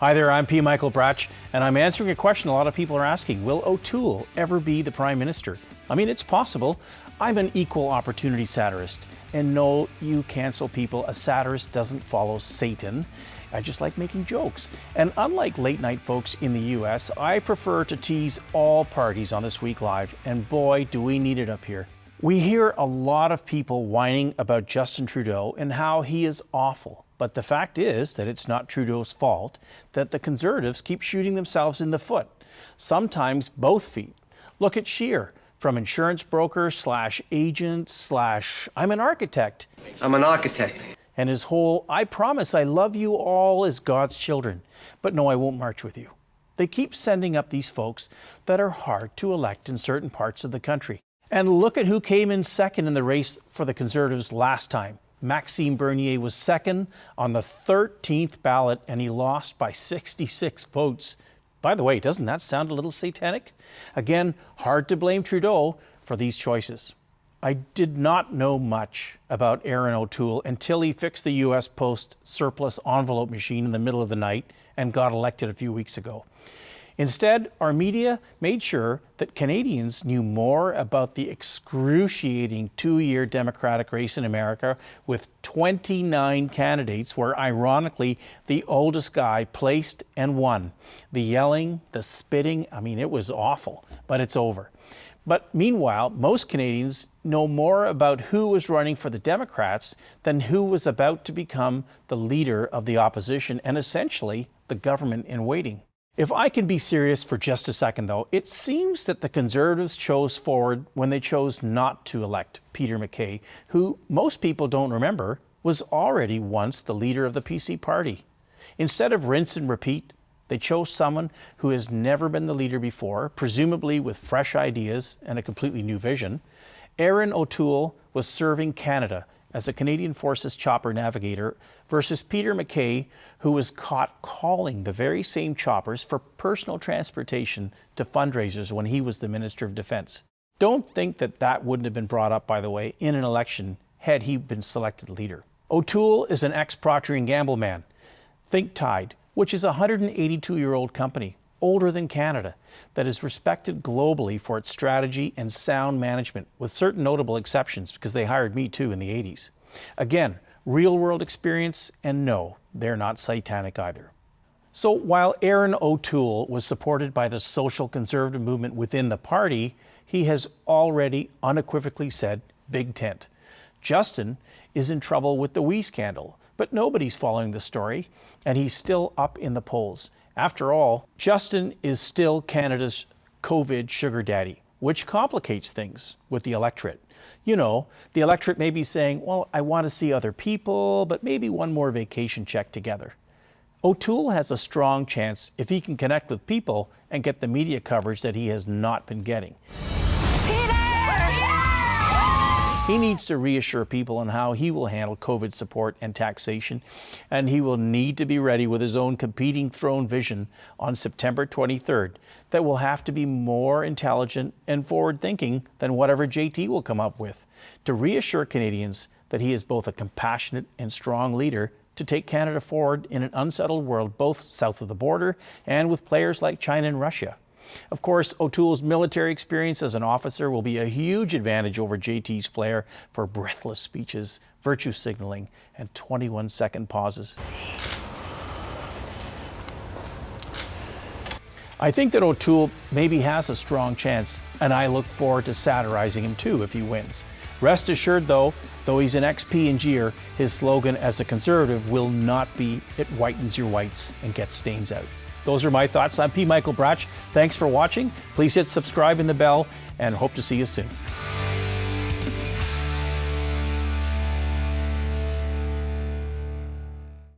Hi there, I'm P. Michael Brach, and I'm answering a question a lot of people are asking. Will O'Toole ever be the Prime Minister? I mean, it's possible. I'm an equal opportunity satirist. And no, you cancel people. A satirist doesn't follow Satan. I just like making jokes. And unlike late night folks in the US, I prefer to tease all parties on This Week Live. And boy, do we need it up here. We hear a lot of people whining about Justin Trudeau and how he is awful. But the fact is that it's not Trudeau's fault that the Conservatives keep shooting themselves in the foot, sometimes both feet. Look at Scheer, from insurance broker slash agent slash I'm an architect. I'm an architect. And his whole I promise I love you all as God's children, but no, I won't march with you. They keep sending up these folks that are hard to elect in certain parts of the country. And look at who came in second in the race for the Conservatives last time. Maxime Bernier was second on the 13th ballot, and he lost by 66 votes. By the way, doesn't that sound a little satanic? Again, hard to blame Trudeau for these choices. I did not know much about Erin O'Toole until he fixed the U.S. Post surplus envelope machine in the middle of the night and got elected a few weeks ago. Instead, our media made sure that Canadians knew more about the excruciating two-year Democratic race in America with 29 candidates where, ironically, the oldest guy placed and won. The yelling, the spitting, I mean, it was awful, but it's over. But meanwhile, most Canadians know more about who was running for the Democrats than who was about to become the leader of the opposition and essentially the government in waiting. If I can be serious for just a second, though, it seems that the Conservatives chose forward when they chose not to elect Peter MacKay, who most people don't remember was already once the leader of the PC party. Instead of rinse and repeat, they chose someone who has never been the leader before, presumably with fresh ideas and a completely new vision. Erin O'Toole was serving Canada as a Canadian Forces chopper navigator versus Peter MacKay, who was caught calling the very same choppers for personal transportation to fundraisers when he was the Minister of Defence. Don't think that that wouldn't have been brought up, by the way, in an election had he been selected leader. O'Toole is an ex-Procter & Gamble man. Think Tide, which is a 182-year-old company, older than Canada, that is respected globally for its strategy and sound management, with certain notable exceptions because they hired me too in the 80s. Again, real-world experience, and no, they're not satanic either. So while Erin O'Toole was supported by the social conservative movement within the party, he has already unequivocally said, big tent. Justin is in trouble with the WE scandal, but nobody's following the story, and he's still up in the polls. After all, Justin is still Canada's COVID sugar daddy, which complicates things with the electorate. You know, the electorate may be saying, well, I want to see other people, but maybe one more vacation check together. O'Toole has a strong chance if he can connect with people and get the media coverage that he has not been getting. He needs to reassure people on how he will handle COVID support and taxation, and he will need to be ready with his own competing throne vision on September 23rd that will have to be more intelligent and forward-thinking than whatever JT will come up with, to reassure Canadians that he is both a compassionate and strong leader to take Canada forward in an unsettled world both south of the border and with players like China and Russia. Of course, O'Toole's military experience as an officer will be a huge advantage over JT's flair for breathless speeches, virtue signaling, and 21-second pauses. I think that O'Toole maybe has a strong chance, and I look forward to satirizing him too if he wins. Rest assured, though he's an ex-P&Ger, his slogan as a Conservative will not be "it whitens your whites and gets stains out." Those are my thoughts. I'm P. Michael Brach. Thanks for watching. Please hit subscribe and the bell, and hope to see you soon.